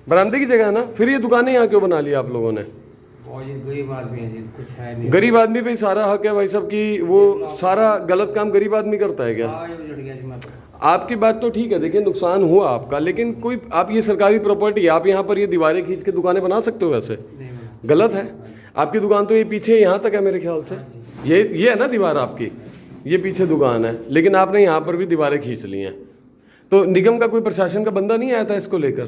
बरामदे की जगह है ना, फिर ये दुकानें यहाँ क्यों बना ली आप लोगों ने? गरीब आदमी है जी, कुछ है नहीं। गरीब आदमी पे ही सारा हक है भाई साहब की, वो सारा गलत काम गरीब आदमी करता है क्या? हाँ, ये उजड़ गया जी, मैं तो। आपकी बात तो ठीक है, देखिए नुकसान हुआ आपका, लेकिन कोई आप ये सरकारी प्रॉपर्टी है, आप यहाँ पर ये दीवारें खींच के दुकानें बना सकते हो? वैसे नहीं बना। गलत है। आपकी दुकान तो ये पीछे यहाँ तक है मेरे ख्याल से, ये है ना दीवार आपकी, ये पीछे दुकान है, लेकिन आपने यहाँ पर भी दीवारें खींच ली हैं। तो निगम का कोई प्रशासन का बंदा नहीं आया था इसको लेकर?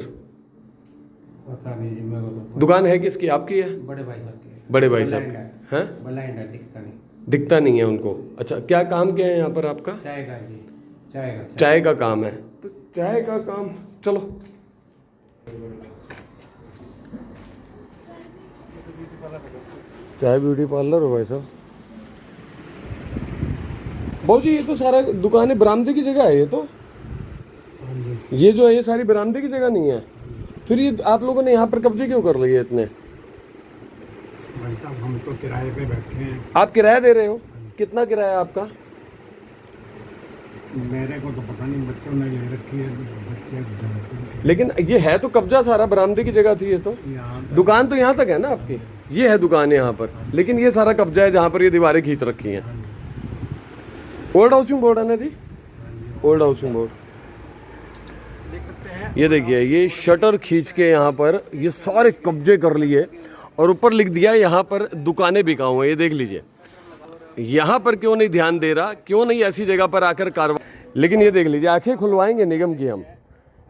पता नहीं जी, मैं तो। दुकान है किसकी, आपकी है? बड़े भाई साहब के। बड़े भाई साहब ब्लाइंड है। हैं? ब्लाइंड है, दिखता नहीं। दिखता नहीं है उनको? अच्छा, क्या काम क्या है यहाँ पर आपका? चाय का जी, चाय का। चाय का काम है, तो चाय का काम, चलो चाय ब्यूटी पार्लर हो भाई साहब। भाऊ जी, ये तो सारा दुकानें बरामदे की जगह है, ये तो ये जो है ये सारी बरामदे की जगह नहीं है, फिर ये आप लोगों ने यहाँ पर कब्जे क्यों कर लिए इतने? भाई साहब, हम तो किराए पे बैठे हैं। आप किराया दे रहे हो? कितना किराया आपका? मेरे को तो पता नहीं, बच्चों ने ले रखी है, बच्चे जानते हैं। लेकिन ये है तो कब्जा सारा, बरामदे की जगह थी ये तो। यहाँ दुकान तो यहाँ तक है ना आपकी, ये है दुकान यहाँ पर, लेकिन ये सारा कब्जा है जहाँ पर ये दीवारें खींच रखी हैं। ओल्ड हाउसिंग बोर्ड है ना जी, ओल्ड हाउसिंग बोर्ड। देख सकते हैं, ये देखिए, ये शटर खींच के यहाँ पर ये सारे कब्जे कर लिए और ऊपर लिख दिया यहाँ पर दुकानें बिकाऊ हैं। ये देख लीजिए, यहाँ पर क्यों नहीं ध्यान दे रहा, क्यों नहीं ऐसी जगह पर आकर कार्रवाई। लेकिन ये देख लीजिए, आंखें खुलवाएंगे निगम की, हम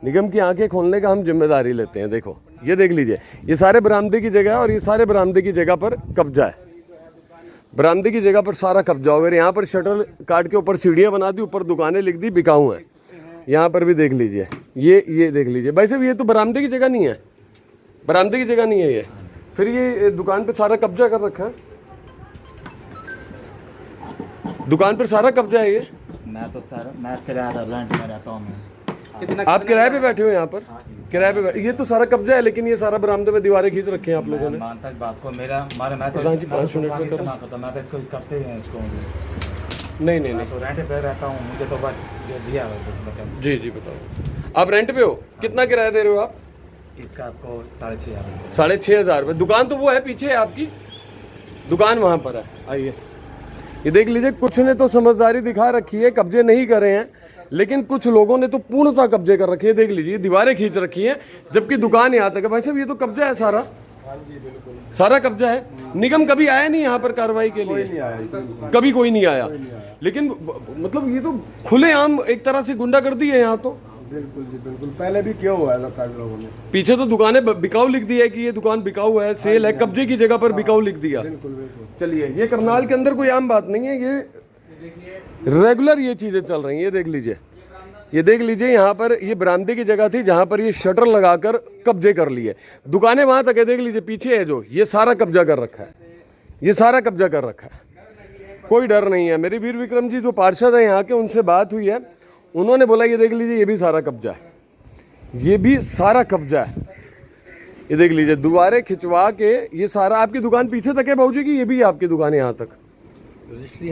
निगम की आंखें खोलने का हम जिम्मेदारी लेते हैं। देखो ये देख लीजिए, ये सारे बरामदे की जगह है और ये सारे बरामदे की जगह पर कब्जा है। बरामदे की जगह पर सारा कब्जा हो गया। यहाँ पर शटर काट के ऊपर सीढ़ियाँ बना दी, ऊपर दुकानें लिख दी बिकाऊ हैं। यहाँ पर भी देख लीजिए, ये देख लीजिए भाई साहब, ये तो बरामदे की जगह नहीं है, बरामदे की जगह नहीं है ये। फिर ये दुकान पे सारा कब्जा कर रखा है, दुकान पर सारा कब्जा है ये। मैं तो सर, मैं किराएदार रेंट में रहता हूँ। मैं आप किराए पे बैठे हो यहाँ पर? किराए पे ये तो सारा कब्जा है, लेकिन ये सारा बरामदे में दीवारें खींच रखे हैं आप लोगों ने। मानता इस बात को, मेरा हमारे मैं तो प्रधान जी, 5 मिनट मैं में करो। मैं तो इसको करते ही हैं इसको। नहीं नहीं मैं नहीं, तो रेंट पे रहता हूँ, मुझे तो बस जो दिया है बस मतलब। जी जी बताओ, आप रेंट पे हो? कितना किराया दे रहे हो आप? इसका आपको 6,500। 6,500 रुपये। दुकान तो वो है पीछे है आपकी, दुकान वहाँ पर है। आइए ये देख लीजिए, कुछ ने तो समझदारी दिखा रखी है, कब्जे नहीं करे हैं, लेकिन कुछ लोगों ने तो पूर्णतः कब्जे कर रखी है। देख लीजिए, दीवारें खींच रखी हैं, जबकि दुकान यहाँ तक है। भाई साहब, ये तो कब्जा है सारा, सारा कब्जा है। निगम कभी आया नहीं यहाँ पर कार्रवाई के लिए? कभी कोई नहीं आया, लेकिन मतलब ये तो खुलेआम एक तरह से गुंडागर्दी है यहाँ तो। बिल्कुल जी बिल्कुल, पहले भी क्यों हुआ है सरकार लोगों ने। पीछे तो दुकानें बिकाऊ लिख दिया है कि ये दुकान बिकाऊ है, सेल है, कब्जे की जगह पर बिकाऊ लिख दिया। बिल्कुल बिल्कुल। चलिए, ये करनाल के अंदर कोई आम बात नहीं है, ये रेगुलर ये चीजें चल रही हैं। ये देख लीजिए, ये देख लीजिए, यहाँ पर ये बरामदे की जगह थी जहाँ पर ये शटर लगाकर कब्जे कर लिए। दुकानें वहाँ तक है, देख लीजिए पीछे है जो, ये सारा कब्जा कर रखा है, ये सारा कब्जा कर रखा है। कोई डर नहीं है। मेरे वीर विक्रम जी जो पार्षद है यहाँ के, उनसे बात हुई है, उन्होंने बोला ये देख लीजिए, ये भी सारा कब्जा है, ये भी सारा कब्जा है। ये देख लीजिए, दीवारें खिंचवा के ये सारा। आपकी दुकान पीछे तक है भाऊ जी की? ये भी है आपकी दुकान यहाँ तक? रजिस्ट्री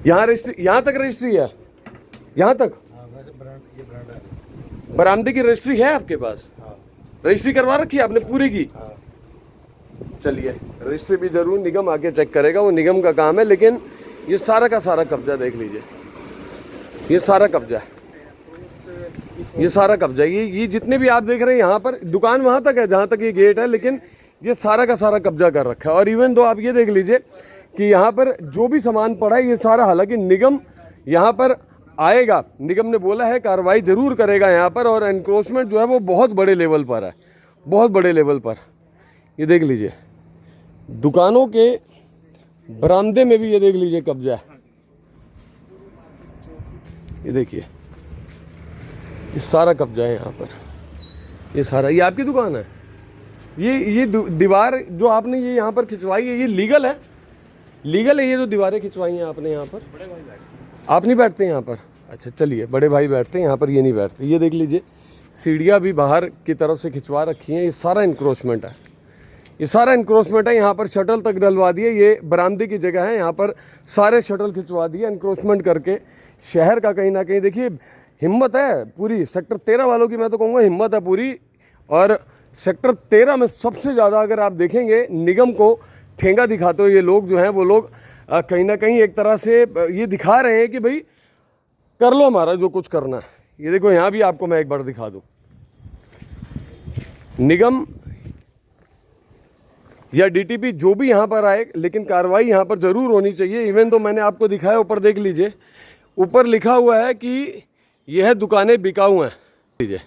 यहाँ रजिस्ट्री, यहाँ तक रजिस्ट्री है, यहाँ तक बरामदे की रजिस्ट्री है आपके पास? रजिस्ट्री करवा रखी है आपने पूरी की? चलिए, रजिस्ट्री भी जरूर निगम आके चेक करेगा, वो निगम का काम है। लेकिन ये सारा का सारा कब्जा देख लीजिए, ये सारा कब्जा है, ये सारा कब्जा है। ये जितने भी आप देख रहे हैं यहाँ पर, दुकान वहाँ तक है जहाँ तक ये गेट है, लेकिन ये सारा का सारा कब्जा कर रखा है। और इवन दो आप ये देख लीजिए कि यहाँ पर जो भी सामान पड़ा है ये सारा, हालांकि निगम यहाँ पर आएगा, निगम ने बोला है कार्रवाई जरूर करेगा यहाँ पर, और एनक्रोचमेंट जो है वो बहुत बड़े लेवल पर है, बहुत बड़े लेवल पर। ये देख लीजिए, दुकानों के बरामदे में भी ये देख लीजिए कब्जा है। ये देखिए, ये सारा कब्जा है यहाँ पर, ये सारा। ये आपकी दुकान है? ये दीवार जो आपने ये यहाँ पर खिंचवाई है, ये लीगल है? लीगल है ये जो दीवारें खिंचवाई हैं आपने यहाँ पर? आप नहीं बैठते यहाँ पर? अच्छा चलिए, बड़े भाई बैठते हैं यहाँ पर, ये नहीं बैठते। ये देख लीजिए, सीढ़ियाँ भी बाहर की तरफ से खिंचवा रखी हैं। ये सारा इंक्रोचमेंट है, ये सारा इंक्रोचमेंट है। यहाँ पर शटल तक डलवा दिए, ये बरामदे की जगह है, यहाँ पर सारे शटल खिंचवा दिए इंक्रोचमेंट करके। शहर का कहीं ना कहीं देखिए हिम्मत है पूरी, सेक्टर 13 वालों की मैं तो कहूँगा हिम्मत है पूरी, और सेक्टर 13 में सबसे ज़्यादा अगर आप देखेंगे निगम को ठेंगा दिखाते हो ये लोग जो हैं वो लोग कहीं ना कहीं एक तरह से ये दिखा रहे हैं कि भाई कर लो हमारा जो कुछ करना है। ये देखो यहाँ भी आपको मैं एक बार दिखा दूँ, निगम या डीटीपी जो भी यहाँ पर आए, लेकिन कार्रवाई यहाँ पर ज़रूर होनी चाहिए। इवन तो मैंने आपको दिखाया, ऊपर देख लीजिए, ऊपर लिखा हुआ है कि यह दुकानें बिकाऊ हैं। लीजिए,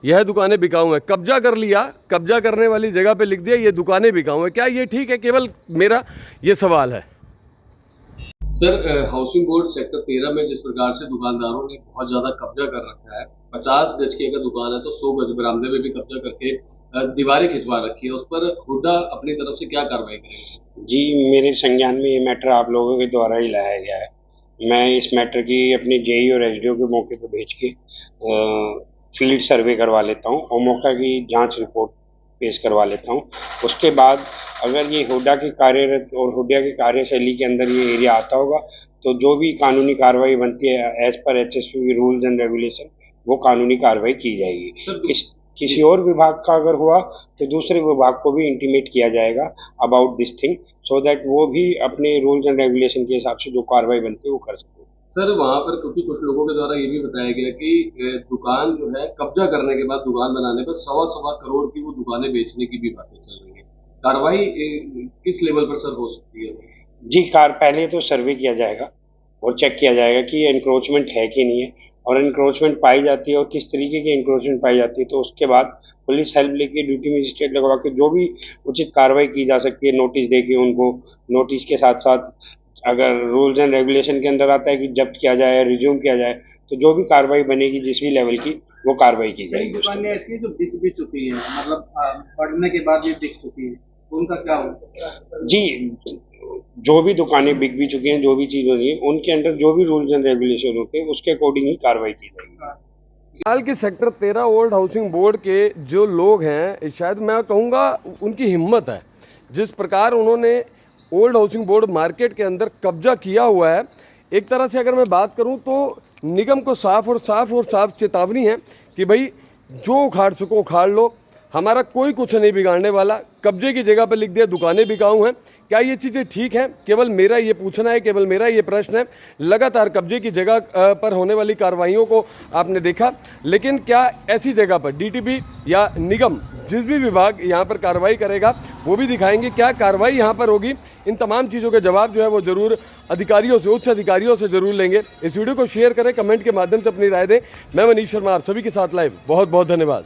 यह दुकानें बिकाऊ हैं, कब्जा कर लिया, कब्जा करने वाली जगह पे लिख दिया ये दुकानें बिकाऊ हैं। क्या ये ठीक है? केवल मेरा ये सवाल है। सर, हाउसिंग बोर्ड सेक्टर 13 में जिस प्रकार से दुकानदारों ने बहुत ज़्यादा कब्जा कर रखा है, 50 गज की अगर दुकान है तो 100 गज बरामदे में भी कब्जा करके दीवारें खिंचवा रखी है, उस पर हुड्डा अपनी तरफ से क्या कार्रवाई करेगा? जी, मेरे संज्ञान में ये मैटर आप लोगों के द्वारा ही लाया गया है। मैं इस मैटर की अपने जेई और एसडीओ के मौके पर भेज के फील्ड सर्वे करवा लेता हूँ और मौका की जांच रिपोर्ट पेश करवा लेता हूँ। उसके बाद अगर ये हुड्डा के कार्यरत और हुड्डा की कार्यशैली के अंदर ये एरिया आता होगा तो जो भी कानूनी कार्रवाई बनती है as per HSP rules and regulation, वो कानूनी कार्रवाई की जाएगी। किसी और विभाग का अगर हुआ तो दूसरे विभाग को भी इंटीमेट किया जाएगा about this thing, so that वो भी अपने रूल्स एंड रेगुलेशन के हिसाब से जो कार्रवाई बनती है वो कर सकते हैं। सर, वहाँ पर क्योंकि कुछ लोगों के द्वारा ये भी बताया गया कि दुकान जो है कब्जा करने के बाद दुकान बनाने पर 1.25 करोड़ की वो दुकानें बेचने की भी बातें चल रही है। कार्रवाई किस लेवल पर सर हो सकती है? जी, पहले तो सर्वे किया जाएगा और चेक किया जाएगा कि एनक्रोचमेंट है कि नहीं है, और एनक्रोचमेंट पाई जाती है और किस तरीके की एनक्रोचमेंट पाई जाती है तो उसके बाद पुलिस हेल्प लेके ड्यूटी मजिस्ट्रेट लगवा के जो भी उचित कार्रवाई की जा सकती है, नोटिस देके उनको, नोटिस के साथ साथ अगर रूल्स एंड रेगुलेशन के अंदर आता है कि जब्त किया जाए, रिज्यूम किया जाए, तो जो भी कार्रवाई बनेगी जिस भी लेवल की वो कार्रवाई की जाएगी। दुकानें ऐसी है जो बिक भी चुकी है, मतलब पढ़ने के बाद ये बिक चुकी है, उनका क्या होगा? जी, जो भी दुकानें बिक भी चुकी हैं, जो भी चीज़ होनी है, उनके अंडर जो भी रूल्स एंड रेगुलेशन होते हैं उसके अकॉर्डिंग ही कार्रवाई की जाएगी। फिलहाल के सेक्टर 13 ओल्ड हाउसिंग बोर्ड के जो लोग हैं, शायद मैं कहूँगा उनकी हिम्मत है, जिस प्रकार उन्होंने ओल्ड हाउसिंग बोर्ड मार्केट के अंदर कब्जा किया हुआ है। एक तरह से अगर मैं बात करूं तो निगम को साफ और साफ चेतावनी है कि भाई जो उखाड़ सको उखाड़ लो, हमारा कोई कुछ नहीं बिगाड़ने वाला। कब्जे की जगह पर लिख दिया दुकानें बिकाऊ हैं। क्या ये चीज़ें ठीक हैं? केवल मेरा ये पूछना है, केवल मेरा ये प्रश्न है। लगातार कब्जे की जगह पर होने वाली कार्रवाइयों को आपने देखा, लेकिन क्या ऐसी जगह पर डीटीपी या निगम जिस भी विभाग यहाँ पर कार्रवाई करेगा वो भी दिखाएंगे क्या कार्रवाई यहाँ पर होगी। इन तमाम चीज़ों के जवाब जो है वो ज़रूर अधिकारियों से, उच्च अधिकारियों से ज़रूर लेंगे। इस वीडियो को शेयर करें, कमेंट के माध्यम से अपनी राय दें। मैं मनीष शर्मा आप सभी के साथ लाइव। बहुत बहुत धन्यवाद।